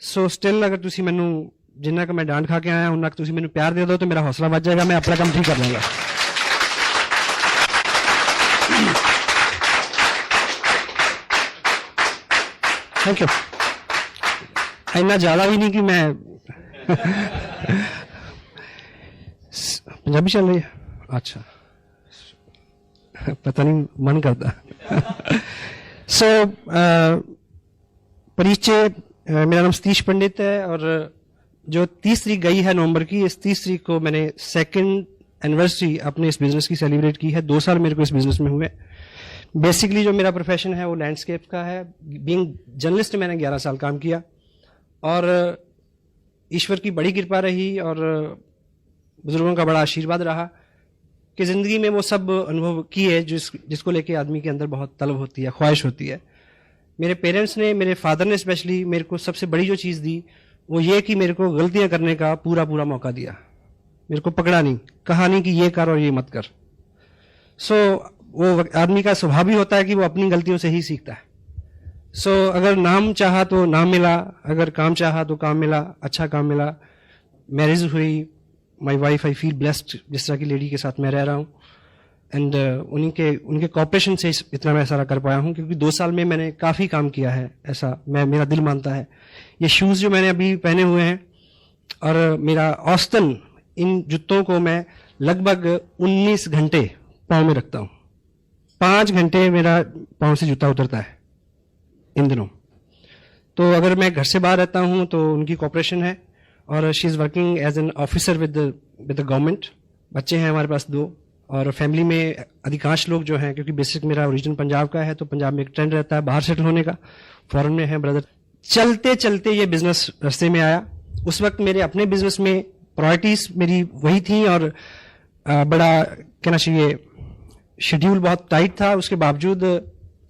ਸੋ still ਅਗਰ ਤੁਸੀਂ ਮੈਨੂੰ ਜਿੰਨਾ ਕਿ ਮੈਂ ਡਾਂਟ ਖਾ ਕੇ ਆਇਆ ਉਹਨਾਂ ਕਿ ਤੁਸੀਂ ਮੈਨੂੰ ਪਿਆਰ ਦੇ ਦਿਓ ਤਾਂ ਮੇਰਾ ਹੌਸਲਾ ਵੱਧ ਜਾਏਗਾ, ਮੈਂ ਆਪਣਾ ਕੰਮ ਠੀਕ ਕਰ ਲਵਾਂਗਾ। Thank you. इतना ज़्यादा भी नहीं कि मैं पंजाबी चल रही है, अच्छा पता नहीं मन करता। सो परिचय, मेरा नाम सतीश पंडित है और जो 30 तारीख गई है नवंबर की, इस 30 तारीख को मैंने 2nd एनिवर्सरी अपने इस बिजनेस की सेलिब्रेट की है। 2 साल मेरे को इस बिजनेस में हुए। बेसिकली जो मेरा प्रोफेशन है वो लैंडस्केप का है। बीइंग जर्नलिस्ट मैंने 11 साल काम किया और ईश्वर की बड़ी कृपा रही और बुजुर्गों का बड़ा आशीर्वाद रहा कि ज़िंदगी में वो सब अनुभव किए जिसको लेके आदमी के अंदर बहुत तलब होती है, ख्वाहिश होती है। मेरे पेरेंट्स ने, मेरे फादर ने स्पेशली मेरे को सबसे बड़ी जो चीज़ दी वो ये कि मेरे को गलतियां करने का पूरा मौका दिया। मेरे को पकड़ा नहीं, कहा नहीं कि ये कर और ये मत कर। सो वो आदमी का स्वभाव भी होता है कि वो अपनी गलतियों से ही सीखता है। सो अगर नाम चाहा तो नाम मिला, अगर काम चाहा तो काम मिला, अच्छा काम मिला। मैरिज हुई, my wife, I feel blessed जिस तरह की लेडी के साथ मैं रह रहा हूँ। एंड उनके कॉपरेशन से इतना मैं सारा कर पाया हूँ क्योंकि 2 साल में मैंने काफ़ी काम किया है, ऐसा मेरा दिल मानता है। ये शूज़ जो मैंने अभी पहने हुए हैं और मेरा औसतन इन जूतों को मैं लगभग 19 घंटे पाँव में रखता हूँ। 5 घंटे मेरा पाँव से जूता उतरता है इन दिनों। तो अगर मैं घर से बाहर रहता हूँ तो उनकी कॉपरेशन है और she is working as an officer with the government. बच्चे हैं हमारे पास 2 और फैमिली में अधिकांश लोग जो हैं, क्योंकि बेसिक मेरा ओरिजिन पंजाब का है तो पंजाब में एक ट्रेंड रहता है बाहर सेटल होने का। फॉरेन में है ब्रदर। चलते चलते ये बिजनेस रास्ते में आया। उस वक्त मेरे अपने बिजनेस में प्रायोरिटीज मेरी वही थी और बड़ा कहना चाहिए शेड्यूल बहुत टाइट था। उसके बावजूद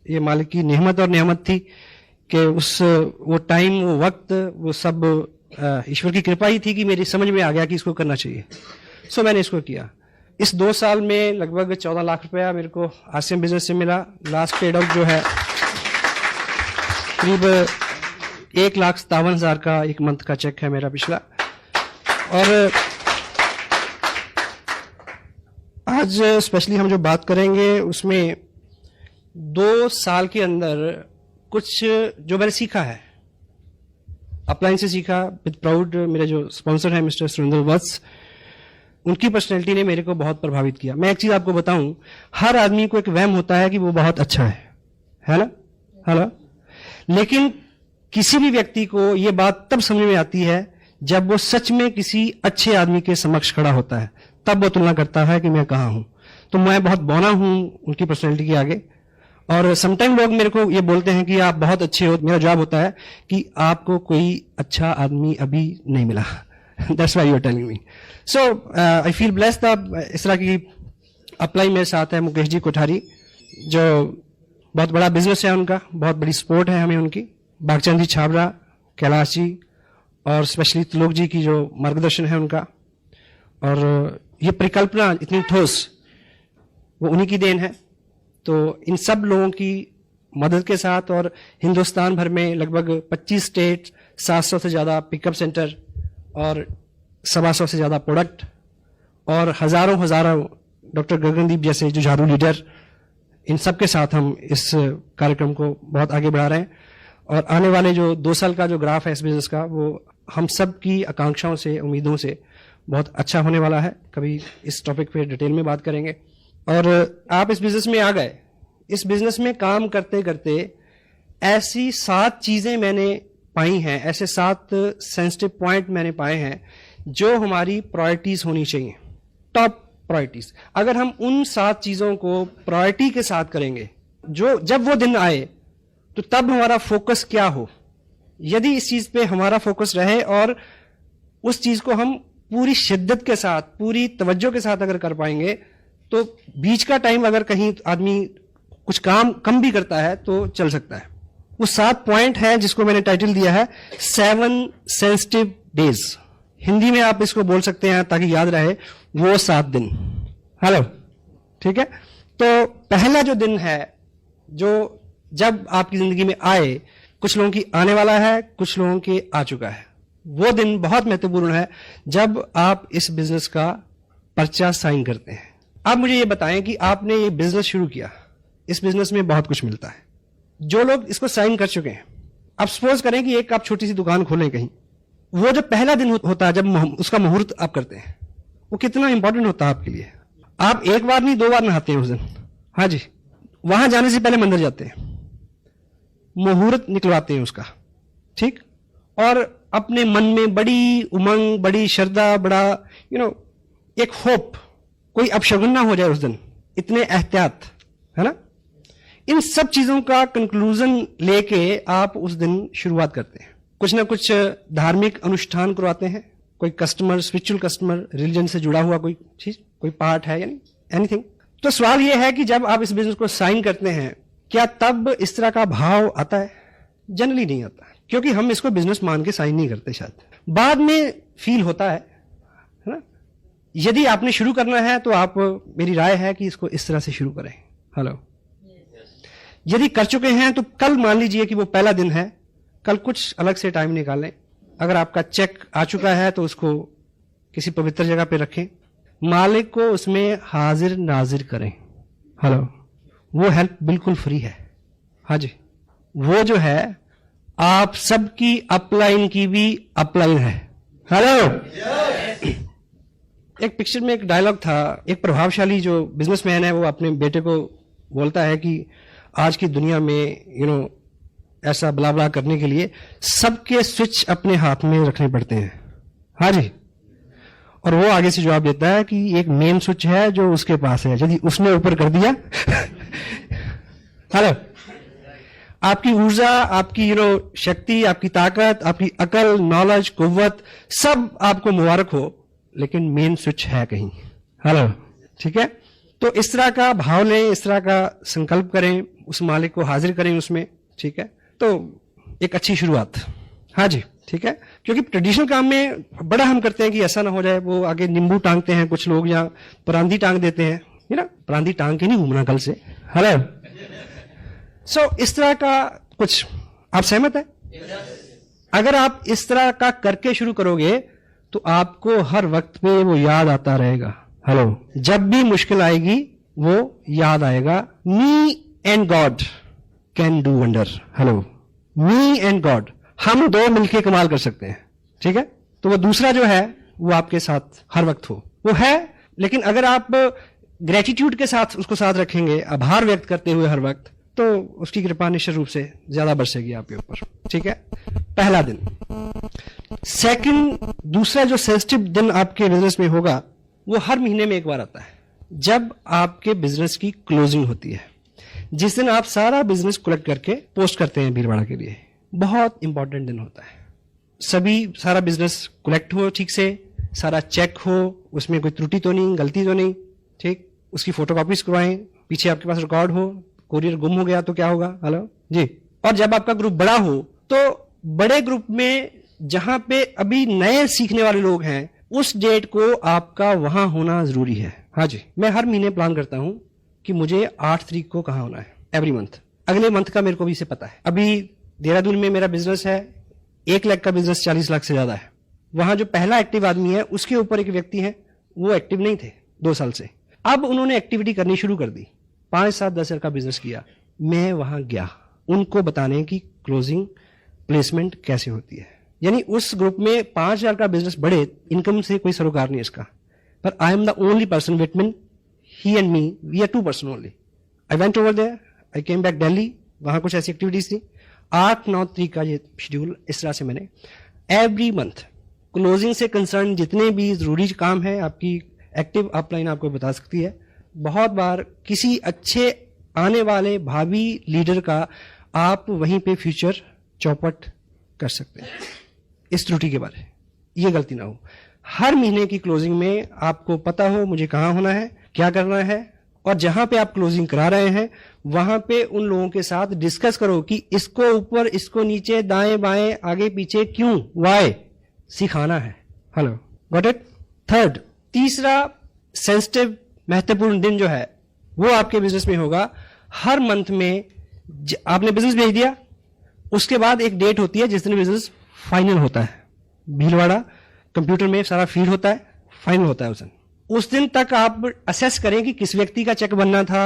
ये मालिक की नेमत और नियामत थी कि वो टाइम, वो वक्त, वो सब ईश्वर की कृपा ही थी कि मेरी समझ में आ गया कि इसको करना चाहिए। सो मैंने इसको किया। इस 2 साल में लगभग 14 लाख रुपया मेरे को आसियान बिजनेस से मिला। लास्ट पेड आउट जो है करीब 1,57,000 का एक मंथ का चेक है मेरा पिछला। और आज स्पेशली हम जो बात करेंगे उसमें 2 साल के अंदर कुछ जो मैंने सीखा है, अपलाइन से सीखा विद प्राउड। मेरे जो स्पॉन्सर है मिस्टर सुरेंद्र वत्स, उनकी पर्सनैलिटी ने मेरे को बहुत प्रभावित किया। मैं एक चीज आपको बताऊं, हर आदमी को एक वहम होता है कि वो बहुत अच्छा है ना, हेलो। लेकिन किसी भी व्यक्ति को ये बात तब समझ में आती है जब वो सच में किसी अच्छे आदमी के समक्ष खड़ा होता है, तब वो तुलना करता है कि मैं कहाँ हूं। तो मैं बहुत बौना हूं उनकी पर्सनैलिटी के आगे। और समटाइम लोग मेरे को ये बोलते हैं कि आप बहुत अच्छे हो। मेरा जवाब होता है कि आपको कोई अच्छा आदमी अभी नहीं मिला। That's why you are telling me. So I feel blessed. इस तरह की अप्लाई मेरे साथ है मुकेश जी कोठारी, जो बहुत बड़ा बिजनेस है उनका, बहुत बड़ी सपोर्ट है हमें उनकी। बागचंद जी छाबरा, कैलाश जी और स्पेशली त्रिलोक जी की जो मार्गदर्शन है उनका। और ये परिकल्पना इतनी ठोस, वो उन्हीं की देन है। तो इन सब लोगों की मदद के साथ और हिंदुस्तान भर में लगभग 25 स्टेट, 700 से ज़्यादा पिकअप सेंटर और 125 से ज़्यादा प्रोडक्ट और हजारों डॉक्टर गगनदीप जैसे जो झाड़ू लीडर, इन सब के साथ हम इस कार्यक्रम को बहुत आगे बढ़ा रहे हैं। और आने वाले जो 2 साल का जो ग्राफ है इस बिजनेस का, वो हम सब की आकांक्षाओं से, उम्मीदों से बहुत अच्छा होने वाला है। कभी इस टॉपिक पे डिटेल में बात करेंगे। और आप इस बिजनेस में आ गए। इस बिजनेस में काम करते करते ऐसी 7 चीजें मैंने पाई हैं, ऐसे 7 सेंसिटिव पॉइंट मैंने पाए हैं जो हमारी प्रायोरिटीज होनी चाहिए, टॉप प्रायोरिटीज। अगर हम उन 7 चीजों को प्रायोरिटी के साथ करेंगे, जो जब वो दिन आए तो तब हमारा फोकस क्या हो, यदि इस चीज पे हमारा फोकस रहे और उस चीज को हम पूरी शिद्दत के साथ, पूरी तवज्जो के साथ अगर कर पाएंगे, तो बीच का टाइम अगर कहीं आदमी कुछ काम कम भी करता है तो चल सकता है। वो 7 पॉइंट है जिसको मैंने टाइटल दिया है 7 सेंसिटिव डेज। हिंदी में आप इसको बोल सकते हैं ताकि याद रहे, वो 7 दिन। हेलो, ठीक है। तो पहला जो दिन है, जो जब आपकी जिंदगी में आए कुछ लोगों की आने वाला है, कुछ लोगों के आ चुका है। वो दिन बहुत महत्वपूर्ण है जब आप इस बिजनेस का पर्चा साइन करते हैं। आप मुझे ये बताएं कि आपने ये बिजनेस शुरू किया, इस बिजनेस में बहुत कुछ मिलता है। जो लोग इसको साइन कर चुके हैं, आप सपोज करें कि एक आप छोटी सी दुकान खोलें कहीं, वो जो पहला दिन होता है जब उसका मुहूर्त आप करते हैं, वो कितना इंपॉर्टेंट होता है आपके लिए। आप एक बार नहीं 2 बार नहाते हैं उस दिन। हाँ जी, वहां जाने से पहले मंदिर जाते हैं, मुहूर्त निकलवाते हैं उसका, ठीक, और अपने मन में बड़ी उमंग, बड़ी श्रद्धा, बड़ा एक होप, कोई अपशगुन ना हो जाए उस दिन, इतने एहतियात, है ना। इन सब चीजों का कंक्लूजन लेके आप उस दिन शुरुआत करते हैं। कुछ ना कुछ धार्मिक अनुष्ठान करवाते हैं, कोई कस्टमर, स्पिरिचुअल कस्टमर, रिलीजन से जुड़ा हुआ कोई चीज, कोई पार्ट है, यानी एनीथिंग। तो सवाल यह है कि जब आप इस बिजनेस को साइन करते हैं, क्या तब इस तरह का भाव आता है? जनरली नहीं आता, क्योंकि हम इसको बिजनेस मान के साइन नहीं करते। शायद बाद में फील होता है ना। यदि आपने शुरू करना है तो आप, मेरी राय है कि इसको इस तरह से शुरू करें। हेलो, यदि कर चुके हैं तो कल मान लीजिए कि वो पहला दिन है, कल कुछ अलग से टाइम निकालें। अगर आपका चेक आ चुका है तो उसको किसी पवित्र जगह पे रखें, मालिक को उसमें हाजिर नाजिर करें। हेलो, वो हेल्प बिल्कुल फ्री है। हाँ जी, वो जो है आप सबकी अपलाइन की भी अपलाइन है। हेलो, एक पिक्चर में एक डायलॉग था, एक प्रभावशाली जो बिजनेसमैन है वो अपने बेटे को बोलता है कि आज की दुनिया में ऐसा बला बला करने के लिए सबके स्विच अपने हाथ में रखने पड़ते हैं। हाँ जी, और वो आगे से जवाब देता है कि एक मेन स्विच है जो उसके पास है, यदि उसने ऊपर कर दिया हेलो, आपकी ऊर्जा, आपकी शक्ति, आपकी ताकत, आपकी अकल, नॉलेज, कुव्वत, सब आपको मुबारक हो, लेकिन मेन स्विच है कहीं। हेलो, ठीक है। तो इस तरह का भाव लें, इस तरह का संकल्प करें, उस मालिक को हाजिर करें उसमें, ठीक है। तो एक अच्छी शुरुआत। हाँ जी, ठीक है। क्योंकि ट्रेडिशनल काम में बड़ा हम करते हैं कि ऐसा ना हो जाए, वो आगे नींबू टांगते हैं कुछ लोग, या परांदी टांग देते हैं, परांदी टांग के नहीं घूमना कल से। हेलो, सो इस तरह का कुछ, आप सहमत है? अगर आप इस तरह का करके शुरू करोगे तो आपको हर वक्त पे वो याद आता रहेगा। हेलो, जब भी मुश्किल आएगी वो याद आएगा, me and God can do wonder. Hello, me and God, हम दो मिलके कमाल कर सकते हैं, ठीक है। तो वो दूसरा जो है वो आपके साथ हर वक्त हो, वो है। लेकिन अगर आप ग्रेटिट्यूड के साथ उसको साथ रखेंगे, आभार व्यक्त करते हुए हर वक्त, तो उसकी कृपा निश्चित रूप से ज्यादा बरसेगी आपके ऊपर, ठीक है। पहला दिन। सेकंड, दूसरा जो सेंसिटिव दिन आपके बिजनेस में होगा वो हर महीने में एक बार आता है, जब आपके बिजनेस की क्लोजिंग होती है। जिस दिन आप सारा बिजनेस कलेक्ट करके पोस्ट करते हैं भीड़भाड़ के लिए, बहुत इंपॉर्टेंट दिन होता है। सारा बिजनेस कलेक्ट हो ठीक से, सारा चेक हो, उसमें कोई त्रुटि तो नहीं, गलती तो नहीं, ठीक। उसकी फोटोकॉपीज करवाएं, पीछे आपके पास रिकॉर्ड हो, कोरियर गुम हो गया तो क्या होगा। हेलो जी। और जब आपका ग्रुप बड़ा हो तो बड़े ग्रुप में जहां पे अभी नए सीखने वाले लोग हैं, उस डेट को आपका वहां होना जरूरी है। हाँ जी, मैं हर महीने प्लान करता हूं कि मुझे 8 तारीख को कहां होना है, एवरी मंथ। अगले मंथ का मेरे को भी इसे पता है। अभी देहरादून में मेरा बिजनेस है, 1 लाख का बिजनेस 40 लाख से ज्यादा है। वहां जो पहला एक्टिव आदमी है उसके ऊपर एक व्यक्ति है, वो एक्टिव नहीं थे 2 साल से। अब उन्होंने एक्टिविटी करनी शुरू कर दी, 5, 7, 10 हजार का बिजनेस किया। मैं वहां गया उनको बताने की क्लोजिंग प्लेसमेंट कैसे होती है। यानी उस ग्रुप में 5,000 का बिजनेस बढ़े, इनकम से कोई सरोकार नहीं इसका, पर I am the only person between he and me, we are 2 person only. I went over there, I came back Delhi, वहां कुछ ऐसी एक्टिविटीज थी। 8-9 तारीख का ये शेड्यूल, इस तरह से मैंने एवरी मंथ क्लोजिंग से कंसर्न जितने भी जरूरी काम है, आपकी एक्टिव अपलाइन आपको बता सकती है। बहुत बार किसी अच्छे आने वाले भावी लीडर का आप वहीं पे फ्यूचर चौपट कर सकते हैं। इस त्रुटि के बारे, ये गलती ना हो। हर महीने की क्लोजिंग में आपको पता हो मुझे कहां होना है, क्या करना है, और जहां पे आप क्लोजिंग करा रहे हैं वहां पे उन लोगों के साथ डिस्कस करो कि इसको ऊपर, इसको नीचे, दाएं बाएं, आगे पीछे, क्यों, वाई, सिखाना है। Hello, got it. थर्ड, तीसरा सेंसिटिव महत्वपूर्ण दिन जो है वो आपके बिजनेस में होगा हर मंथ में। आपने बिजनेस भेज दिया, उसके बाद एक डेट होती है जिस दिन बिजनेस फाइनल होता है, भीलवाड़ा कंप्यूटर में सारा फीड होता है, फाइनल होता है उस दिन तक आप असेस करें कि किस व्यक्ति का चेक बनना था,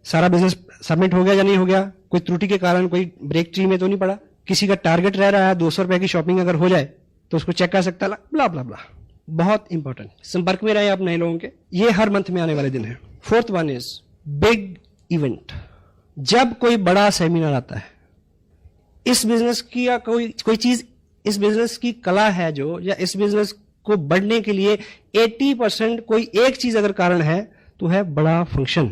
सारा बिजनेस सबमिट हो गया या नहीं हो गया, कोई त्रुटि के कारण कोई ब्रेक ट्री में तो नहीं पड़ा, किसी का टारगेट रह रहा है 200 रुपए की शॉपिंग अगर हो जाए तो उसको चेक कर सकता है, ब्ला ब्ला ब्ला। बहुत इंपॉर्टेंट, संपर्क में रहे आप नए लोगों के, ये हर मंथ में आने वाले दिन है। Fourth one is big event. जब कोई बड़ा सेमिनार आता है, इस बिजनेस की या कोई चीज, इस बिजनेस की कला है जो, या इस बिजनेस को बढ़ने के लिए 80% कोई एक चीज अगर कारण है तो है बड़ा फंक्शन,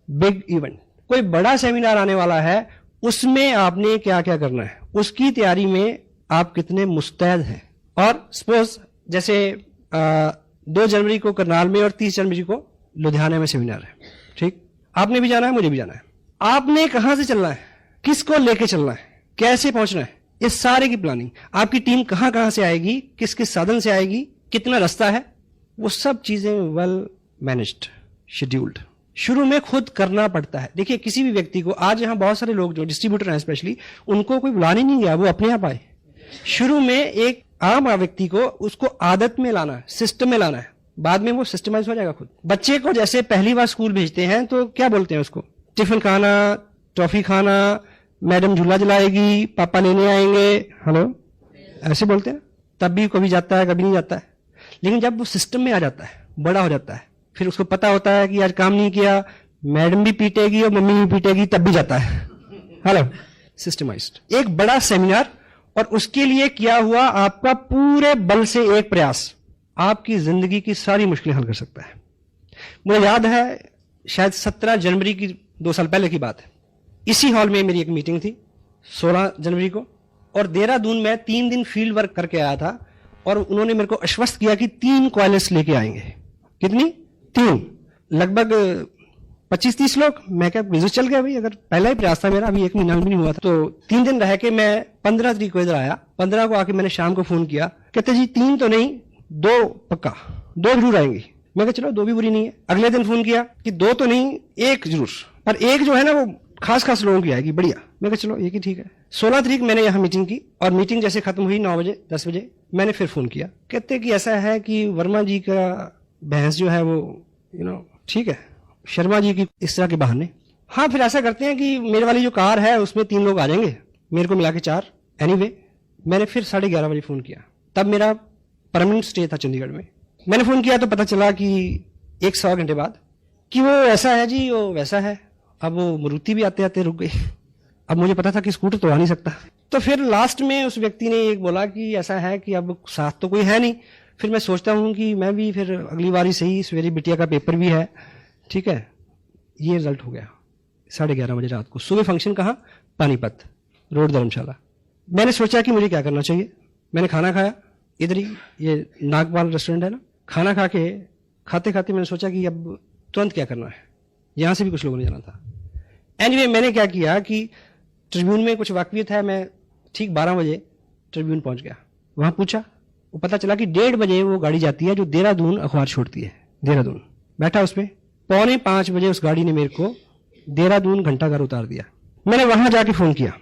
बिग इवेंट। कोई बड़ा सेमिनार आने वाला है, उसमें आपने क्या क्या करना है, उसकी तैयारी में आप कितने मुस्तैद हैं। और सपोज जैसे 2 जनवरी को करनाल में और 30 जनवरी को लुधियाना में सेमिनार है, ठीक, आपने भी जाना है, मुझे भी जाना है। आपने कहां से चलना है, किसको लेके चलना है, कैसे पहुंचना है, इस सारे की प्लानिंग, आपकी टीम कहां कहां से आएगी, किस किस साधन से आएगी, कितना रास्ता है, वो सब चीजें वेल मैनेज्ड, शेड्यूल्ड शुरू में खुद करना पड़ता है। देखिए किसी भी व्यक्ति को, आज यहां बहुत सारे लोग जो डिस्ट्रीब्यूटर हैं स्पेशली, उनको कोई बुलाने नहीं गया, वो अपने आप आए। शुरू में एक आम व्यक्ति को उसको आदत में लाना है, सिस्टम में लाना है, बाद में वो सिस्टमाइज हो जाएगा खुद। बच्चे को जैसे पहली बार स्कूल भेजते हैं तो क्या बोलते हैं उसको, टिफिन खाना, टॉफी खाना, मैडम झूला जलाएगी, पापा लेने आएंगे, हेलो, ऐसे बोलते हैं। तब भी कभी जाता है कभी नहीं जाता है, लेकिन जब वो सिस्टम में आ जाता है, बड़ा हो जाता है, फिर उसको पता होता है कि आज काम नहीं किया, मैडम भी पीटेगी और मम्मी भी पीटेगी, तब भी जाता है। Hello, systemised. एक बड़ा सेमिनार और उसके लिए किया हुआ आपका पूरे बल से एक प्रयास आपकी जिंदगी की सारी मुश्किलें हल कर सकता है। मुझे याद है शायद 17 जनवरी की 2 साल पहले की बात है, इसी हॉल में मेरी एक मीटिंग थी 16 जनवरी को, और देहरादून में 3 दिन फील्ड वर्क करके आया था, और उन्होंने मेरे को आश्वस्त किया कि 3 कॉयलेट्स लेके आएंगे। कितनी? 3, लगभग 25-30 लोग। मैं क्या बिजनेस चल गया भाई, अगर पहला ही प्रयास था मेरा, अभी 1 महीना भी नहीं हुआ था। तो 3 दिन रह के मैं 15 तारीख को इधर आया। 15 को आके मैंने शाम को फोन किया, कहते जी 3 तो नहीं, 2 पक्का, 2 जरूर आएंगी। मैं कहा चलो 2 भी बुरी नहीं है। अगले दिन फोन किया कि 2 तो नहीं, 1 जरूर, पर 1 जो है ना वो खास लोगों की आएगी, बढ़िया। मैं कहा चलो 1 ही ठीक है। 16 तारीख मैंने यहाँ मीटिंग की, और मीटिंग जैसे खत्म हुई 9 बजे 10 बजे मैंने फिर फोन किया, कहते कि ऐसा है कि वर्मा जी का भैंस जो है वो ठीक है, शर्मा जी की इस तरह के बहाने। हाँ, फिर ऐसा करते हैं कि मेरे वाली जो कार है उसमें 3 लोग आ जाएंगे, मेरे को मिला के 4। एनीवे, मैंने फिर 11:30 बजे फोन किया, तब मेरा परमानेंट स्टे था चंडीगढ़ में। मैंने फोन किया तो पता चला कि 1-1.25 घंटे बाद कि वो ऐसा है जी, वो वैसा है। अब वो मारुति भी आते आते रुक गई। अब मुझे पता था कि स्कूटर तो आ नहीं सकता, तो फिर लास्ट में उस व्यक्ति ने एक बोला कि ऐसा है कि अब साथ तो कोई है नहीं। फिर मैं सोचता हूं कि मैं भी फिर अगली बार ही सही, सवेरे बिटिया का पेपर भी है, ठीक है। ये रिजल्ट हो गया 11:30 बजे रात को। सुबह फंक्शन कहाँ? पानीपत रोड, धर्मशाला। मैंने सोचा कि मुझे क्या करना चाहिए। मैंने खाना खाया इधर ही, ये नागपाल रेस्टोरेंट है ना, खाना खा के खाते खाते मैंने सोचा कि अब तुरंत क्या करना है, यहां से भी कुछ लोगों ने जाना था। एनीवे, मैंने क्या किया कि ट्रिब्यून में कुछ वाकफियत है, मैं ठीक 12 बजे ट्रिब्यून पहुंच गया। वहां पूछा, वो पता चला कि 1:30 बजे वो गाड़ी जाती है जो देहरादून अखबार छोड़ती है, देहरादून। बैठा उसमें, 4:45 बजे उस गाड़ी ने मेरे को देहरादून घंटाघर उतार दिया। मैंने वहां जाके फोन किया,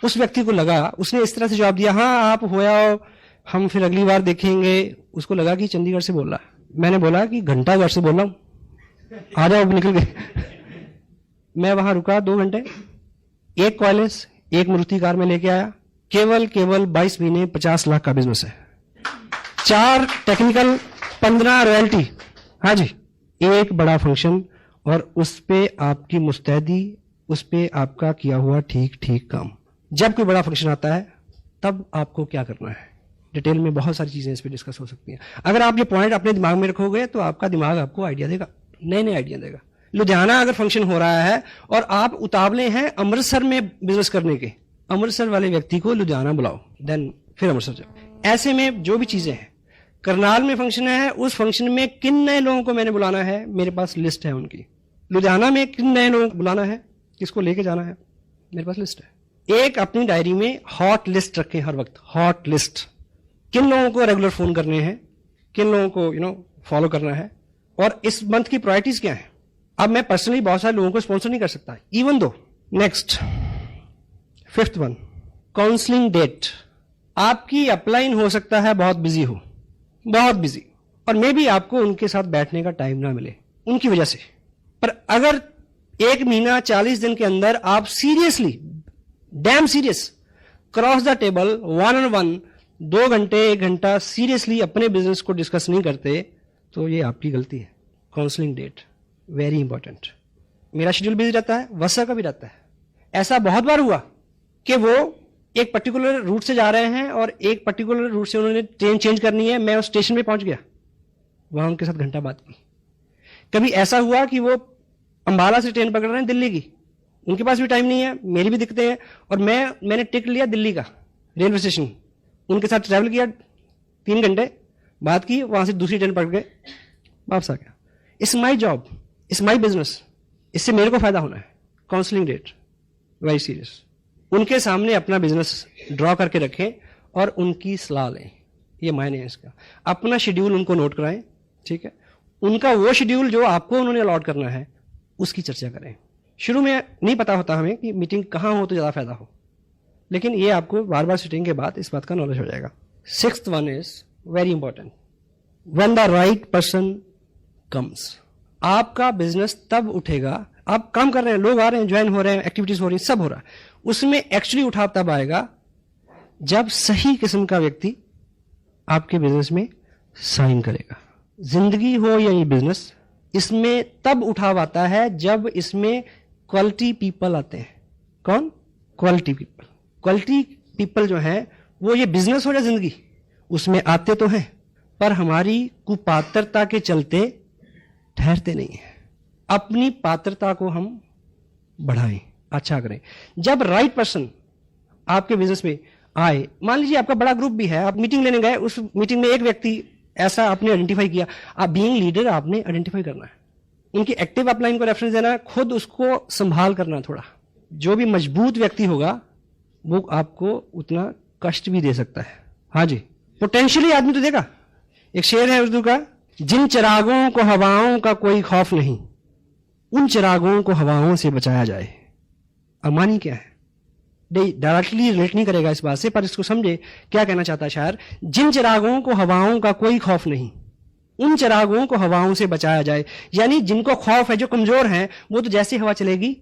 उस व्यक्ति को लगा, उसने इस तरह से जवाब दिया, हाँ आप होया, हम फिर अगली बार देखेंगे। उसको लगा कि चंडीगढ़ से बोल रहा है। मैंने बोला कि घंटाघर से बोल रहा हूं, आ जाओ। निकल गए। मैं वहां रुका 2 घंटे, 1 कॉलेज, 1 मारुति कार में लेके आया। केवल 22 महीने 50 लाख का बिजनेस है, 4 टेक्निकल, 15 रॉयल्टी। हाँ जी, 1 बड़ा फंक्शन, और उस पे आपकी मुस्तैदी, उस पे आपका किया हुआ ठीक काम। जब कोई बड़ा फंक्शन आता है तब आपको क्या करना है, डिटेल में बहुत सारी चीजें इस पे डिस्कस हो सकती हैं। अगर आप ये पॉइंट अपने दिमाग में रखोगे तो आपका दिमाग आपको आइडिया देगा, नए आइडिया देगा। लुधियाना अगर फंक्शन हो रहा है और आप उतावले हैं अमृतसर में बिजनेस करने के, अमृतसर वाले व्यक्ति को लुधियाना बुलाओ, देन फिर अमृतसर जाओ। ऐसे में जो भी चीजें हैं, करनाल में फंक्शन है, उस फंक्शन में किन नए लोगों को मैंने बुलाना है, मेरे पास लिस्ट है उनकी। लुधियाना में किन नए लोगों को बुलाना है, किसको लेके जाना है, मेरे पास लिस्ट है। एक अपनी डायरी में हॉट लिस्ट रखें हर वक्त, हॉट लिस्ट। किन लोगों को रेगुलर फोन करने हैं, किन लोगों को फॉलो करना है, और इस मंथ की प्रायोरिटीज क्या है। अब मैं पर्सनली बहुत सारे लोगों को स्पॉन्सर नहीं कर सकता, even though. Next 5th one, counselling date, आपकी अपलाइन हो सकता है बहुत बिजी हो, बहुत बिजी, और मे बी आपको उनके साथ बैठने का टाइम ना मिले उनकी वजह से। पर अगर 1 महीना 40 दिन के अंदर आप seriously, dam serious, cross the table, 1-on-1, 2 घंटे 1 घंटा सीरियसली अपने बिजनेस को डिस्कस नहीं करते, तो ये आपकी गलती है। Counselling date very important. मेरा शेड्यूल बिजी रहता है, वसा का भी रहता है। ऐसा बहुत बार हुआ कि वो एक पर्टिकुलर रूट से जा रहे हैं और एक पर्टिकुलर रूट से उन्होंने ट्रेन चेंज करनी है, मैं उस स्टेशन पे पहुंच गया, वहां उनके साथ घंटा बात की। कभी ऐसा हुआ कि वो अंबाला से ट्रेन पकड़ रहे हैं दिल्ली की, उनके पास भी टाइम नहीं है, मेरी भी दिक्कतें हैं, और मैंने टिकट लिया दिल्ली का रेलवे स्टेशन, उनके साथ ट्रैवल किया 3 घंटे, बात की, वहां से दूसरी ट्रेन पकड़ के वापस आ गया। It's my job, it's my business, इससे मेरे को फायदा होना है। Counselling date very serious. उनके सामने अपना बिजनेस ड्रॉ करके रखें और उनकी सलाह लें, ये मायने है इसका। अपना शेड्यूल उनको नोट कराएं, ठीक है, उनका वो शेड्यूल जो आपको उन्होंने अलॉट करना है उसकी चर्चा करें। शुरू में नहीं पता होता हमें कि मीटिंग कहाँ हो तो ज़्यादा फायदा हो, लेकिन ये आपको बार बार सिटिंग के बाद इस बात का नॉलेज हो जाएगा। 6th one is very important, when the right person comes. आपका बिजनेस तब उठेगा, आप काम कर रहे हैं, लोग आ रहे हैं, ज्वाइन हो रहे हैं, एक्टिविटीज हो रही हैं, सब हो रहा है, उसमें एक्चुअली उठाव तब आएगा जब सही किस्म का व्यक्ति आपके बिजनेस में साइन करेगा। जिंदगी हो या ये बिजनेस, इसमें तब उठाव आता है जब इसमें क्वालिटी पीपल आते हैं। कौन? Quality people. क्वालिटी पीपल जो है वो, ये बिजनेस हो या जिंदगी, उसमें आते तो हैं पर हमारी कुपात्रता के चलते ठहरते नहीं हैं। अपनी पात्रता को हम बढ़ाएं, अच्छा करें। जब राइट पर्सन आपके बिजनेस में आए, मान लीजिए आपका बड़ा ग्रुप भी है, आप मीटिंग लेने गए, उस मीटिंग में एक व्यक्ति ऐसा आपने आइडेंटिफाई किया, आप बीइंग लीडर आपने आइडेंटिफाई करना है, उनकी एक्टिव अपलाइन को रेफरेंस देना है, खुद उसको संभाल करना थोड़ा। जो भी मजबूत व्यक्ति होगा वो आपको उतना कष्ट भी दे सकता है। हाँ जी, पोटेंशियली आदमी तो देगा। एक शेर है उर्दू का, जिन चिरागों को हवाओं का कोई खौफ नहीं, उन चिरागों को हवाओं से बचाया जाए। अमानी क्या है? डायरेक्टली रिलेट नहीं करेगा इस बात से, पर इसको समझे क्या कहना चाहता है शायर। जिन चिरागों को हवाओं का कोई खौफ नहीं, उन चिरागों को हवाओं से बचाया जाए। यानी जिनको खौफ है, जो कमजोर हैं, वो तो जैसे हवा चलेगी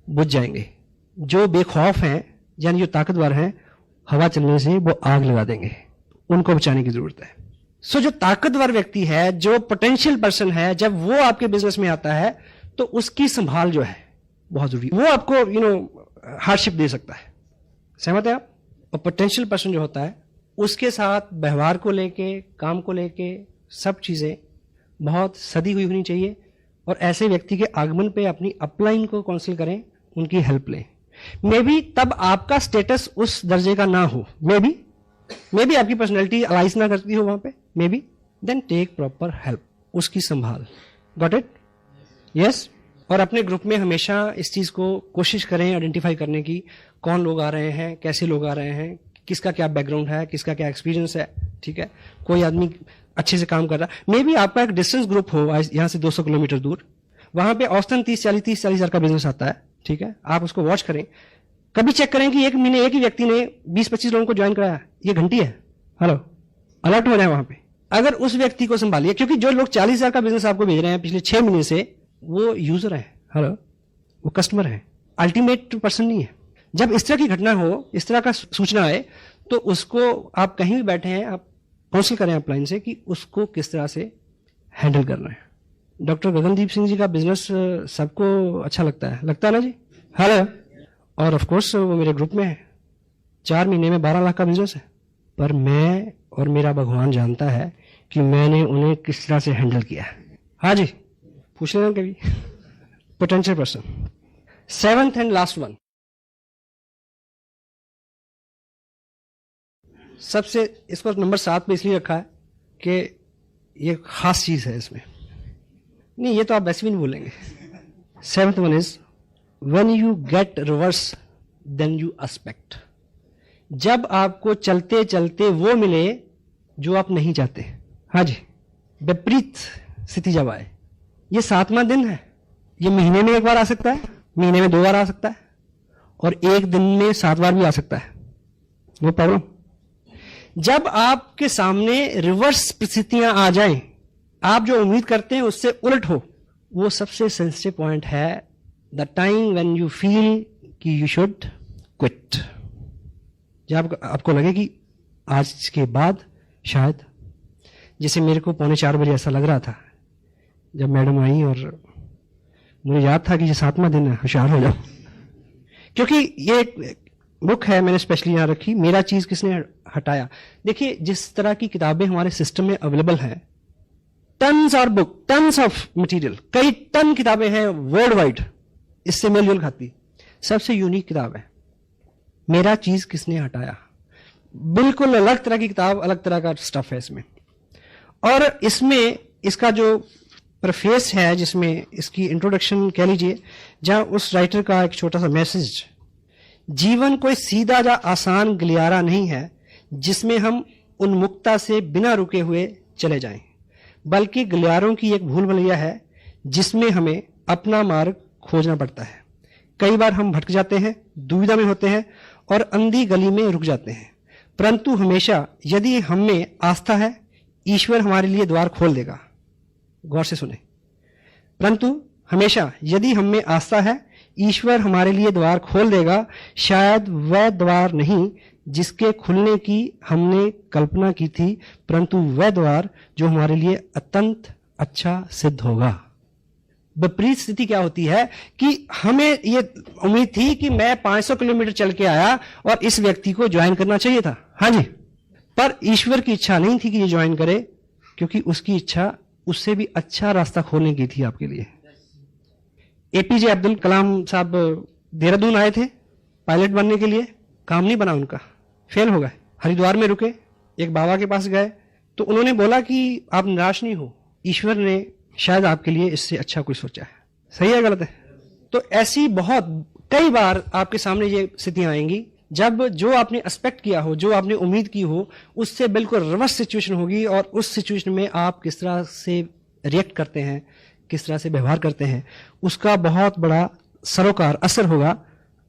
बुझ जाएंगे। जो बेखौफ हैं, यानी जो ताकतवर हैं, हवा चलने से वो आग लगा देंगे, उनको बचाने की जरूरत है। सो जो ताकतवर व्यक्ति है, जो पोटेंशियल पर्सन है, जब वो आपके बिजनेस में आता है तो उसकी संभाल जो है बहुत जरूरी। वो आपको हार्डशिप दे सकता है, सहमत है आप? और पोटेंशियल पर्सन जो होता है, उसके साथ व्यवहार को लेके, काम को लेके, सब चीजें बहुत सदी हुई होनी चाहिए। और ऐसे व्यक्ति के आगमन पे अपनी अपलाइन को काउंसिल करें, उनकी हेल्प लें। मे बी तब आपका स्टेटस उस दर्जे का ना हो, मे बी आपकी पर्सनैलिटी अलाइज ना करती हो वहां पे, maybe, then take proper help, उसकी संभाल। Got it? यस। और अपने ग्रुप में हमेशा इस चीज को कोशिश करें आइडेंटिफाई करने की, कौन लोग आ रहे हैं, कैसे लोग आ रहे हैं, किसका क्या बैकग्राउंड है, किसका क्या एक्सपीरियंस है, ठीक है। कोई आदमी अच्छे से काम कर रहा है, मे बी आपका एक डिस्टेंस ग्रुप हो यहाँ से 200 किलोमीटर दूर, वहां पे औसतन 30-40 हजार का बिजनेस आता है, ठीक है। आप उसको वॉच करें, कभी चेक करें कि एक महीने एक ही व्यक्ति ने 20-25 लोगों को ज्वाइन कराया, ये घंटी है, हेलो, अलर्ट हो जाए वहां पे। अगर उस व्यक्ति को संभालिए, क्योंकि जो लोग 40 हजार का बिजनेस आपको भेज रहे हैं पिछले 6 महीने से, वो यूजर है, हेलो, वो कस्टमर है, अल्टीमेट पर्सन नहीं है। जब इस तरह की घटना हो, इस तरह का सूचना आए, तो उसको आप कहीं भी बैठे हैं, आप काउंसिल करें अपलाइन से कि उसको किस तरह से हैंडल करना है। डॉक्टर गगनदीप सिंह जी का बिजनेस सबको अच्छा लगता है ना जी, हेलो। और ऑफ कोर्स वो मेरे ग्रुप में है, 4 महीने में 12 लाख का बिजनेस है। पर मैं और मेरा भगवान जानता है कि मैंने उन्हें किस तरह से हैंडल किया है। हाँ जी, पूछ लेना कभी। Potential person. 7th and last one, सबसे, इसको नंबर 7 पे इसलिए रखा है कि ये खास चीज है इसमें, नहीं ये तो आप वैसे भी नहीं बोलेंगे। 7th one is when you get reverse then you expect। जब आपको चलते चलते वो मिले जो आप नहीं चाहते। हाँ जी, विपरीत स्थिति जब आए, ये 7वां दिन है, ये महीने में 1 बार आ सकता है, महीने में 2 बार आ सकता है, और एक दिन में 7 बार भी आ सकता है। No problem. जब आपके सामने रिवर्स परिस्थितियां आ जाएं, आप जो उम्मीद करते हैं उससे उलट हो, वो सबसे सेंसिटिव पॉइंट है। The time when you feel कि यू शुड क्विट। जब आपको लगे कि आज के बाद शायद, जैसे मेरे को 3:45 ऐसा लग रहा था जब मैडम आई और मुझे याद था कि ये 7वां दिन है, होशियार हो जाओ। क्योंकि ये एक बुक है, मैंने स्पेशली यहां रखी, मेरा चीज किसने हटाया। देखिए जिस तरह की किताबें हमारे सिस्टम में अवेलेबल हैं, टन्स और बुक, टन्स ऑफ मटेरियल, कई टन किताबें हैं वर्ल्ड वाइड, इससे मेलजोल खाती। सबसे यूनिक किताब है मेरा चीज किसने हटाया। बिल्कुल अलग तरह की किताब, अलग तरह का स्टफ है इसमें। और इसमें इसका जो प्रेफेस है, जिसमें इसकी इंट्रोडक्शन कह लीजिए, जहां उस राइटर का एक छोटा सा मैसेज, जीवन कोई सीधा या आसान गलियारा नहीं है जिसमें हम उन्मुक्ता से बिना रुके हुए चले जाएं, बल्कि गलियारों की एक भूल भुलैया है जिसमें हमें अपना मार्ग खोजना पड़ता है। कई बार हम भटक जाते हैं, दुविधा में होते हैं और अंधी गली में रुक जाते हैं, परंतु हमेशा यदि हम में आस्था है, ईश्वर हमारे लिए द्वार खोल देगा। गौर से सुने, परंतु हमेशा यदि हम में आस्था है, ईश्वर हमारे लिए द्वार खोल देगा। शायद वह द्वार नहीं जिसके खुलने की हमने कल्पना की थी, परंतु वह द्वार जो हमारे लिए अत्यंत अच्छा सिद्ध होगा। विपरीत स्थिति क्या होती है कि हमें ये उम्मीद थी कि मैं 500 किलोमीटर चल के आया और इस व्यक्ति को ज्वाइन करना चाहिए था, हाँ जी, पर ईश्वर की इच्छा नहीं थी कि ये ज्वाइन करे, क्योंकि उसकी इच्छा उससे भी अच्छा रास्ता खोलने की थी आपके लिए। एपीजे अब्दुल कलाम साहब देहरादून आए थे पायलट बनने के लिए, काम नहीं बना उनका, फेल हो गए। हरिद्वार में रुके, एक बाबा के पास गए तो उन्होंने बोला कि आप निराश नहीं हो, ईश्वर ने शायद आपके लिए इससे अच्छा कुछ सोचा है। सही है गलत है? तो ऐसी बहुत कई बार आपके सामने ये स्थितियां आएंगी जब जो आपने एक्सपेक्ट किया हो, जो आपने उम्मीद की हो, उससे बिल्कुल रिवर्स सिचुएशन होगी, और उस सिचुएशन में आप किस तरह से रिएक्ट करते हैं, किस तरह से व्यवहार करते हैं, उसका बहुत बड़ा सरोकार असर होगा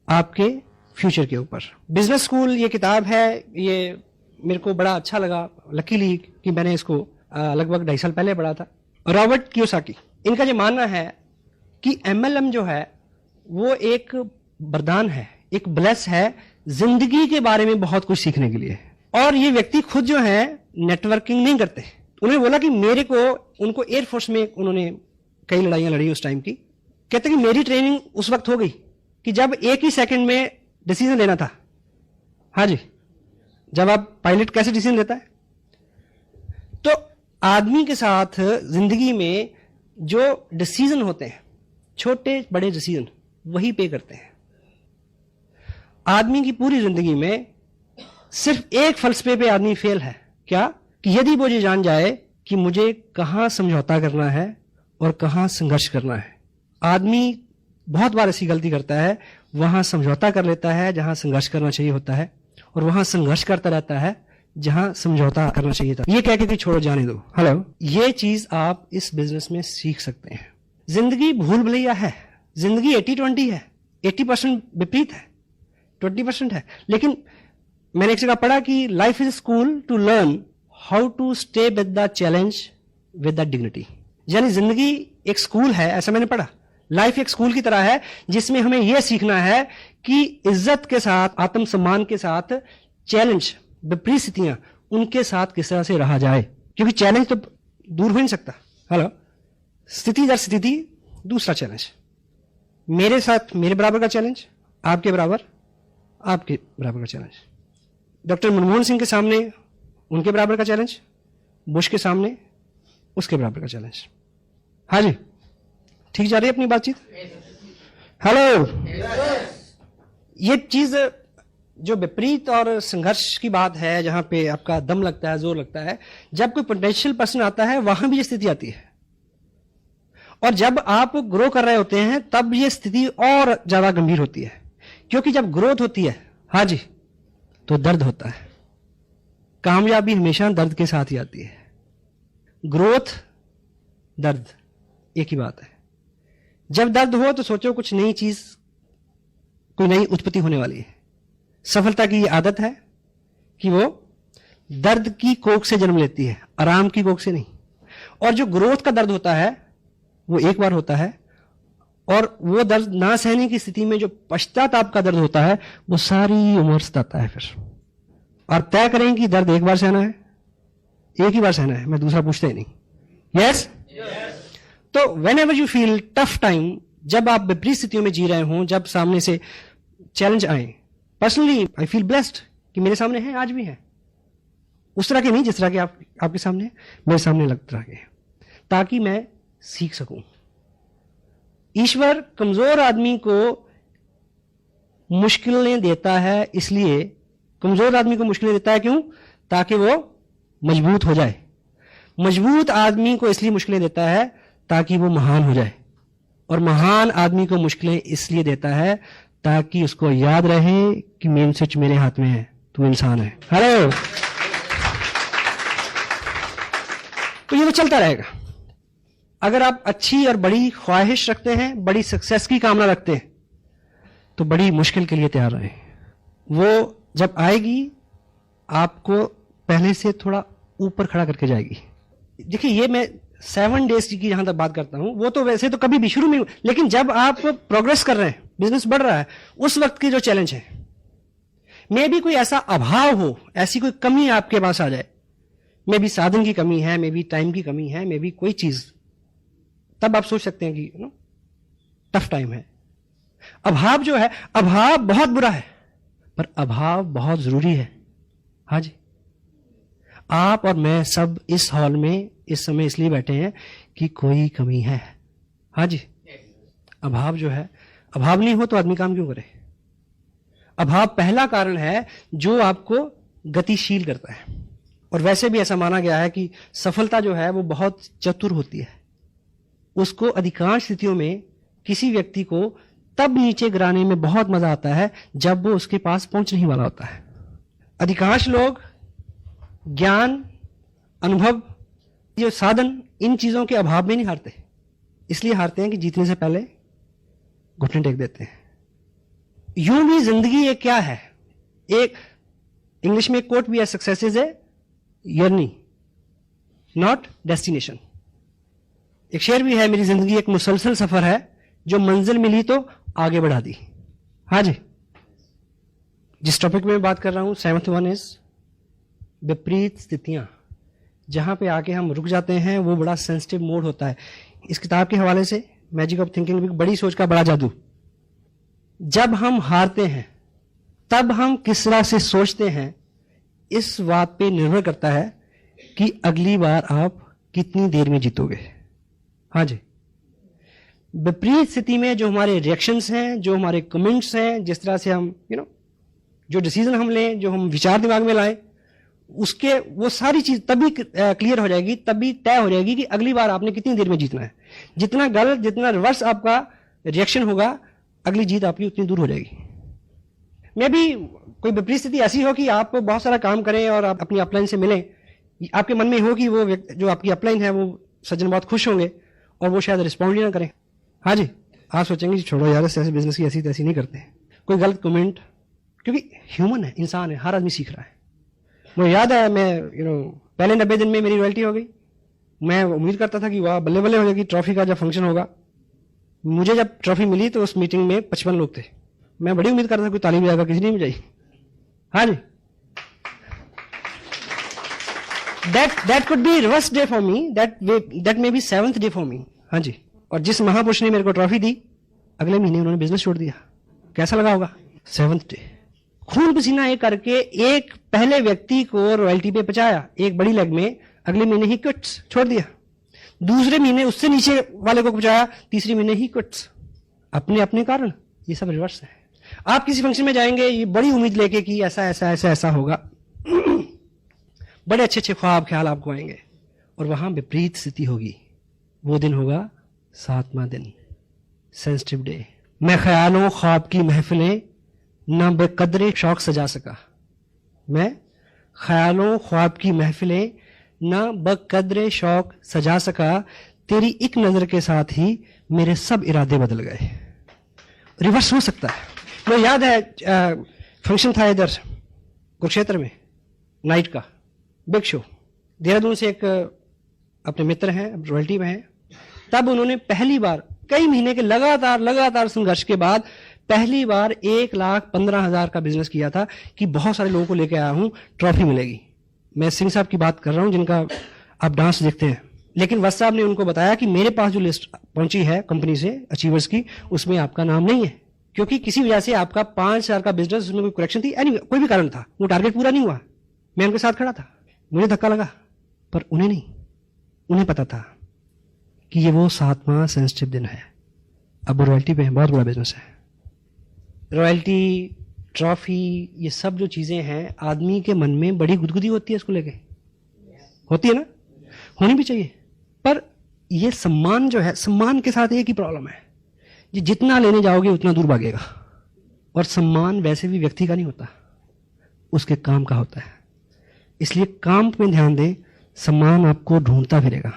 आपके फ्यूचर के ऊपर। बिजनेस स्कूल ये किताब है, ये मेरे को बड़ा अच्छा लगा लकीली कि मैंने इसको लगभग 2.5 साल पहले पढ़ा था। रॉबर्ट कियोसाकी, इनका जो मानना है कि एमएलएम जो है वो एक वरदान है, एक ब्लेस है जिंदगी के बारे में बहुत कुछ सीखने के लिए। और ये व्यक्ति खुद जो है नेटवर्किंग नहीं करते। उन्होंने बोला कि मेरे को, उनको एयरफोर्स में उन्होंने कई लड़ाइयां लड़ी उस टाइम की, कहते कि मेरी ट्रेनिंग उस वक्त हो गई कि जब एक ही सेकंड में डिसीजन लेना था। हाँ जी, जब आप पायलट कैसे डिसीजन लेता है, तो आदमी के साथ जिंदगी में जो डिसीजन होते हैं, छोटे बड़े डिसीजन, वही पे करते हैं। आदमी की पूरी जिंदगी में सिर्फ एक फलसफे पे आदमी फेल है, क्या? कि यदि वो ये जान जाए कि मुझे कहां समझौता करना है और कहां संघर्ष करना है। आदमी बहुत बार ऐसी गलती करता है, वहां समझौता कर लेता है जहां संघर्ष करना चाहिए होता है, और वहां संघर्ष करता रहता है जहां समझौता करना चाहिए था। ये कह के कि छोड़ो जाने दो। हेलो, ये चीज आप इस बिजनेस में सीख सकते हैं। जिंदगी भूल भुलैया है, जिंदगी 80-20 है, 80% विपरीत है, 20% है। लेकिन मैंने एक जगह पढ़ा कि life is school to learn how to stay with the challenge with the dignity. यानी जिंदगी एक स्कूल है, ऐसा मैंने पढ़ा। लाइफ एक स्कूल की तरह है जिसमें हमें यह सीखना है कि इज्जत के साथ, आत्मसम्मान के साथ, चैलेंज, विपरीत स्थितियां, उनके साथ किस तरह से रहा जाए, क्योंकि चैलेंज तो दूर हो नहीं सकता। हेलो, स्थिति दर स्थिति दूसरा चैलेंज, मेरे साथ मेरे बराबर का चैलेंज, आपके बराबर आपके बराबर का चैलेंज, डॉक्टर मनमोहन सिंह के सामने उनके बराबर का चैलेंज, बुश के सामने उसके बराबर का चैलेंज। हाँ जी, ठीक जा रही है अपनी बातचीत? हेलो, ये चीज जो विपरीत और संघर्ष की बात है, जहां पे आपका दम लगता है, जोर लगता है, जब कोई पोटेंशियल पर्सन आता है वहां भी ये स्थिति आती है। और जब आप ग्रो कर रहे होते हैं तब ये स्थिति और ज्यादा गंभीर होती है, क्योंकि जब ग्रोथ होती है, हाँ जी, तो दर्द होता है। कामयाबी हमेशा दर्द के साथ ही आती है। ग्रोथ, दर्द, एक ही बात है। जब दर्द हो तो सोचो कुछ नई चीज, कोई नई उत्पत्ति होने वाली है। सफलता की ये आदत है, कि वो दर्द की कोख से जन्म लेती है, आराम की कोख से नहीं। और जो ग्रोथ का दर्द होता है वो एक बार होता है, और वो दर्द ना सहने की स्थिति में जो पश्चाताप का दर्द होता है वो सारी उम्र सताता है फिर। और तय करें कि दर्द एक बार सहना है, एक ही बार सहना है, मैं दूसरा पूछता ही नहीं। यस? तो when ever you feel tough time, जब आप विपरीत स्थितियों में जी रहे हों, जब सामने से चैलेंज आए, पर्सनली आई फील ब्लेस्ड कि मेरे सामने है, आज भी है। उस तरह के नहीं जिस तरह के आपके सामने है, मेरे सामने अलग तरह के, ताकि मैं सीख सकूं। ईश्वर कमजोर आदमी को मुश्किलें देता है, इसलिए कमजोर आदमी को मुश्किलें देता है, क्यों? ताकि वो मजबूत हो जाए। मजबूत आदमी को इसलिए मुश्किलें देता है ताकि वो महान हो जाए, और महान आदमी को मुश्किलें इसलिए देता है ताकि उसको याद रहे कि मेन स्विच मेरे हाथ में है, तू इंसान है। हेलो। तो ये तो चलता रहेगा। अगर आप अच्छी और बड़ी ख्वाहिश रखते हैं, बड़ी सक्सेस की कामना रखते हैं, तो बड़ी मुश्किल के लिए तैयार रहें। वो जब आएगी आपको पहले से थोड़ा ऊपर खड़ा करके जाएगी। देखिए, ये मैं 7 डेज की जहां तक बात करता हूं, वो तो वैसे तो कभी भी शुरू में, लेकिन जब आप प्रोग्रेस कर रहे हैं, बिजनेस बढ़ रहा है, उस वक्त के जो चैलेंज है, मे भी कोई ऐसा अभाव हो, ऐसी कोई कमी आपके पास आ जाए, मे भी साधन की कमी है, मे भी टाइम की कमी है, मे भी कोई चीज, तब आप सोच सकते हैं कि टफ टाइम है। अभाव जो है, अभाव बहुत बुरा है, पर अभाव बहुत जरूरी है। हाँ जी, आप और मैं सब इस हॉल में इस समय इसलिए बैठे हैं कि कोई कमी है। हाँ जी, अभाव जो है, अभाव नहीं हो तो आदमी काम क्यों करे? अभाव पहला कारण है जो आपको गतिशील करता है। और वैसे भी ऐसा माना गया है कि सफलता जो है वो बहुत चतुर होती है। उसको अधिकांश स्थितियों में किसी व्यक्ति को तब नीचे गिराने में बहुत मजा आता है जब वो उसके पास पहुंच नहीं वाला होता है। अधिकांश लोग ज्ञान, अनुभव, ये साधन, इन चीजों के अभाव में नहीं हारते, इसलिए हारते हैं कि जीतने से पहले घुटने टेक देते हैं। यूं भी जिंदगी एक क्या है, एक इंग्लिश में एक कोट भी है, success is a journey not destination. एक शेर भी है, मेरी जिंदगी एक मुसलसल सफर है, जो मंजिल मिली तो आगे बढ़ा दी। हाँ जी, जिस टॉपिक में बात कर रहा हूं, 7th वन इज विपरीत स्थितियां। जहां पे आके हम रुक जाते हैं वो बड़ा सेंसिटिव मोड होता है। इस किताब के हवाले से, मैजिक ऑफ थिंकिंग, बड़ी सोच का बड़ा जादू। जब हम हारते हैं तब हम किस तरह से सोचते हैं, इस बात पे निर्भर करता है कि अगली बार आप कितनी देर में जीतोगे। हाँ जी, विपरीत स्थिति में जो हमारे रिएक्शंस हैं, जो हमारे कमेंट्स हैं, जिस तरह से हम जो डिसीजन हम लें, जो हम विचार दिमाग में लाएं, उसके वो सारी चीज तभी क्लियर हो जाएगी, तभी तय हो जाएगी कि अगली बार आपने कितनी देर में जीतना है। जितना गलत, जितना रिवर्स आपका रिएक्शन होगा, अगली जीत आपकी उतनी दूर हो जाएगी। मे भी कोई विपरीत स्थिति ऐसी हो कि आप बहुत सारा काम करें और आप अपनी अपलाइन से मिलें, आपके मन में हो कि वो जो आपकी अपलाइन है वो सज्जन बहुत खुश होंगे और वो शायद रिस्पॉन्ड ही ना करें। हाँ जी, आप सोचेंगे छोड़ो यार, ऐसे बिजनेस की ऐसी तैसी नहीं करते। कोई गलत कमेंट, क्योंकि ह्यूमन है, इंसान है, हर आदमी सीख रहा है। मुझे याद है, मैं पहले 90 दिन में मेरी रॉयल्टी हो गई। मैं उम्मीद करता था कि वाह बल्ले बल्ले हो जाएगी, ट्रॉफी का जब फंक्शन होगा। मुझे जब ट्रॉफी मिली तो उस मीटिंग में 55 लोग थे। मैं बड़ी उम्मीद करता था कोई ताली बजाएगा, किसी ने नहीं बजाई। हाँ जी, that could be reverse day for me, that may be 7th day for me। हाँ जी, और जिस महापुरुष ने मेरे को ट्रॉफी दी, अगले महीने उन्होंने बिजनेस छोड़ दिया। कैसा लगा होगा? 7th day. खून पसीना एक करके एक पहले व्यक्ति को रॉयल्टी पे पहुंचाया एक बड़ी लेग में, अगले महीने ही क्विट्स छोड़ दिया। दूसरे महीने उससे नीचे वाले को पहुंचाया, तीसरे महीने ही क्विट्स। अपने अपने कारण ये सब रिवर्स है। आप किसी फंक्शन में जाएंगे ये बड़ी उम्मीद लेके कि ऐसा ऐसा ऐसा ऐसा होगा, बड़े अच्छे अच्छे ख्वाब ख्याल आपको आएंगे, और वहां विपरीत स्थिति होगी। वो दिन होगा 7वां दिन, सेंसिटिव डे। मैं ख्यालों ख्वाब की महफिलें न बेकदरे शौक सजा सका। मैं ख्यालों ख्वाब की महफिलें न बकदरे शौक सजा सका, तेरी एक नजर के साथ ही मेरे सब इरादे बदल गए। रिवर्स हो सकता है। मुझे याद है फंक्शन था इधर कुरुक्षेत्र में, नाइट का बिग शो, देहरादून से एक अपने मित्र हैं, रॉयल्टी में हैं, तब उन्होंने पहली बार कई महीने के लगातार संघर्ष के बाद पहली बार 1,15,000 का बिजनेस किया था कि बहुत सारे लोगों को लेके आया हूं, ट्रॉफी मिलेगी। मैं सिंह साहब की बात कर रहा हूं जिनका आप डांस देखते हैं। लेकिन वत्स साहब ने उनको बताया कि मेरे पास जो लिस्ट पहुंची है कंपनी से अचीवर्स की, उसमें आपका नाम नहीं है, क्योंकि किसी वजह से आपका 5,000 का बिजनेस, उसमें कोई करेक्शन थी, कोई भी कारण था, वो टारगेट पूरा नहीं हुआ। मैं उनके साथ खड़ा था, मुझे धक्का लगा, पर उन्हें नहीं। उन्हें पता था कि ये वो 7वां सेंसिटिव दिन है। अब रॉयल्टी पे बहुत बड़ा बिजनेस है। रॉयल्टी, ट्रॉफी, ये सब जो चीजें हैं, आदमी के मन में बड़ी गुदगुदी होती है इसको लेके, होती है ना, होनी भी चाहिए। पर ये सम्मान जो है, सम्मान के साथ एक ही प्रॉब्लम है, ये जितना लेने जाओगे उतना दूर भागेगा। और सम्मान वैसे भी व्यक्ति का नहीं होता, उसके काम का होता है। इसलिए काम पे ध्यान दें, सम्मान आपको ढूंढता फिरेगा।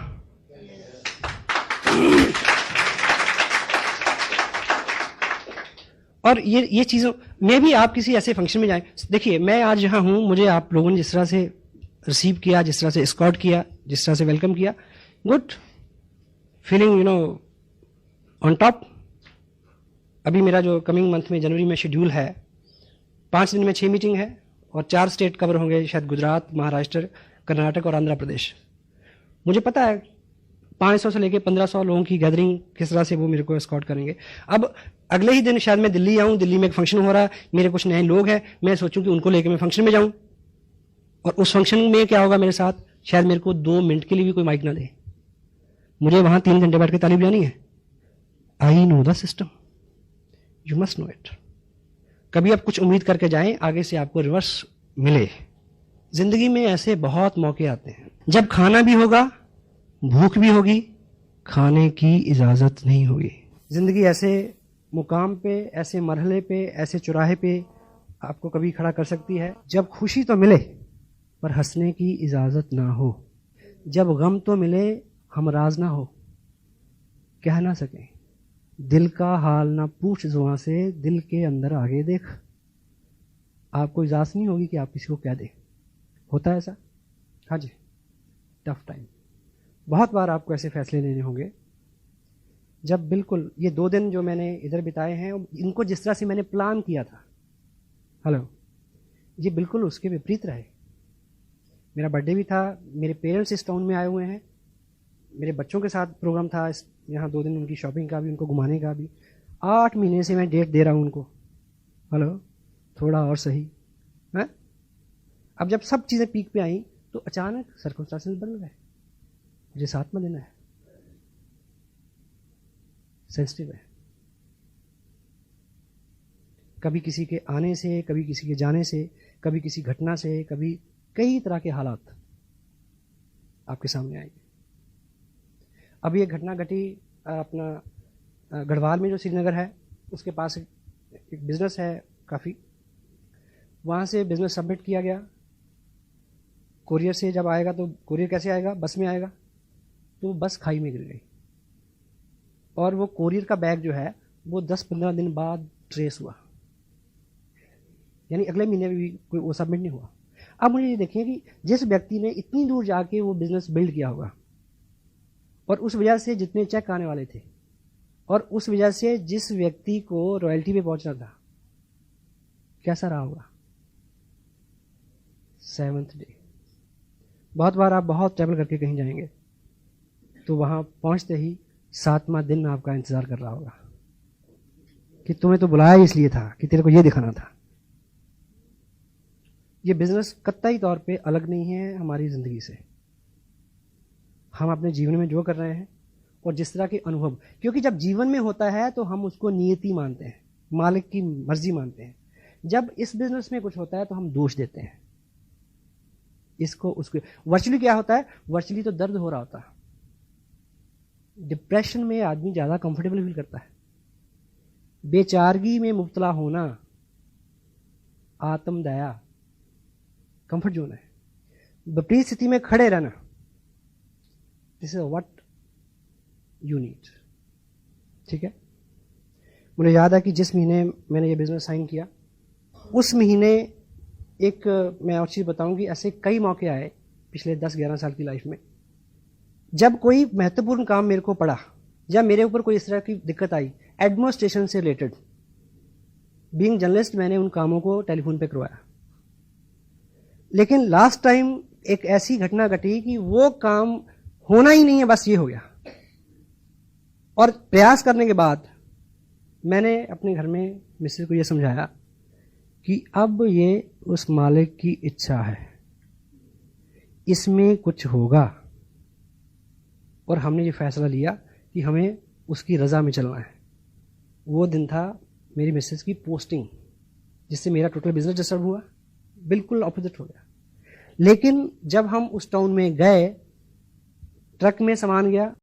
और ये चीजों में भी आप किसी ऐसे फंक्शन में जाएं, देखिए मैं आज जहां हूं, मुझे आप लोगों ने जिस तरह से रिसीव किया, जिस तरह से एस्कॉर्ट किया, जिस तरह से वेलकम किया, गुड फीलिंग, ऑन टॉप। अभी मेरा जो कमिंग मंथ में जनवरी में शेड्यूल है, 5 दिन में 6 मीटिंग है और 4 स्टेट कवर होंगे, शायद गुजरात, महाराष्ट्र, कर्नाटक और आंध्र प्रदेश। मुझे पता है 500 से लेकर 1500 लोगों की गैदरिंग किस तरह से वो मेरे को एस्कॉर्ट करेंगे। अब अगले ही दिन शायद मैं दिल्ली आऊं, दिल्ली में एक फंक्शन हो रहा है, मेरे कुछ नए लोग हैं, मैं सोचूं कि उनको लेकर मैं फंक्शन में जाऊं, और उस फंक्शन में क्या होगा मेरे साथ, शायद मेरे को 2 मिनट के लिए भी कोई माइक ना दे, मुझे वहां 3 घंटे बैठ के ताली बजानी है। I know the system, you must know it. कभी आप कुछ उम्मीद करके जाएं, आगे से आपको रिवर्स मिले। जिंदगी में ऐसे बहुत मौके आते हैं जब खाना भी होगा, भूख भी होगी, खाने की इजाजत नहीं होगी। जिंदगी ऐसे मुकाम पे, ऐसे मरहले पे, ऐसे चौराहे पे आपको कभी खड़ा कर सकती है जब खुशी तो मिले पर हंसने की इजाजत ना हो, जब गम तो मिले हमराज ना हो, कह ना सके दिल का हाल ना पूछ जुबां से, दिल के अंदर आगे देख। आपको इजाजत नहीं होगी कि आप किसी को कह दे। होता है ऐसा? हाँ जी, टफ टाइम। बहुत बार आपको ऐसे फैसले लेने होंगे जब बिल्कुल ये 2 दिन जो मैंने इधर बिताए हैं, इनको जिस तरह से मैंने प्लान किया था, हेलो, ये बिल्कुल उसके विपरीत रहे। मेरा बर्थडे भी था, मेरे पेरेंट्स इस टाउन में आए हुए हैं, मेरे बच्चों के साथ प्रोग्राम था यहाँ 2 दिन, उनकी शॉपिंग का भी, उनको घुमाने का भी। 8 महीने से मैं डेट दे रहा हूँ उनको, हेलो, थोड़ा और सही है। अब जब सब चीज़ें पीक पे आई तो अचानक सर्कमस्टांसेस बदल गए। मुझे 7वां दिन है, सेंसिटिव है। कभी किसी के आने से, कभी किसी के जाने से, कभी किसी घटना से, कभी कई तरह के हालात आपके सामने आएंगे। अभी एक घटना घटी अपना गढ़वाल में, जो श्रीनगर है उसके पास एक बिजनेस है काफ़ी, वहाँ से बिजनेस सबमिट किया गया। कोरियर से जब आएगा तो कोरियर कैसे आएगा, बस में आएगा, तो बस खाई में गिर गई और वो कोरियर का बैग जो है वो 10-15 दिन बाद ट्रेस हुआ, यानी अगले महीने में भी कोई वो सबमिट नहीं हुआ। अब मुझे ये देखिए कि जिस व्यक्ति ने इतनी दूर जाके वो बिजनेस बिल्ड किया होगा, और उस वजह से जितने चेक आने वाले थे, और उस वजह से जिस व्यक्ति को रॉयल्टी पे पहुंचना था, कैसा रहा होगा 7th डे। बहुत बार आप बहुत ट्रैवल करके कहीं जाएंगे तो वहां पहुंचते ही 7वां दिन आपका इंतजार कर रहा होगा कि तुम्हें तो बुलाया इसलिए था कि तेरे को ये दिखाना था। ये बिजनेस कतई तौर पे अलग नहीं है हमारी जिंदगी से। हम अपने जीवन में जो कर रहे हैं और जिस तरह के अनुभव, क्योंकि जब जीवन में होता है तो हम उसको नियति मानते हैं, मालिक की मर्जी मानते हैं। जब इस बिजनेस में कुछ होता है तो हम दोष देते हैं इसको उसको। वर्चुअली क्या होता है, वर्चुअली तो दर्द हो रहा होता है। डिप्रेशन में आदमी ज्यादा कंफर्टेबल फील करता है। बेचारगी में मुब्तला होना आत्मदया कंफर्ट जोन है। विपरीत स्थिति में खड़े रहना, this is what you need. ठीक है, मुझे याद है कि जिस महीने मैंने ये बिजनेस साइन किया, उस महीने एक मैं और चीज़ बताऊं कि ऐसे कई मौके आए पिछले 10-11 साल की लाइफ में, जब कोई महत्वपूर्ण काम मेरे को पड़ा या मेरे ऊपर कोई इस तरह की दिक्कत आई एडमिनिस्ट्रेशन से रिलेटेड, बीइंग जर्नलिस्ट मैंने उन कामों को टेलीफोन पे करवाया। लेकिन लास्ट टाइम एक ऐसी घटना घटी कि वो काम होना ही नहीं है, बस ये हो गया। और प्रयास करने के बाद मैंने अपने घर में मिसेस को ये समझाया कि अब ये उस मालिक की इच्छा है, इसमें कुछ होगा। और हमने ये फैसला लिया कि हमें उसकी रजा में चलना है। वो दिन था मेरी मिसेस की पोस्टिंग, जिससे मेरा टोटल बिजनेस डिस्टर्ब हुआ, बिल्कुल ऑपोजिट हो गया। लेकिन जब हम उस टाउन में गए, ट्रक में सामान गया,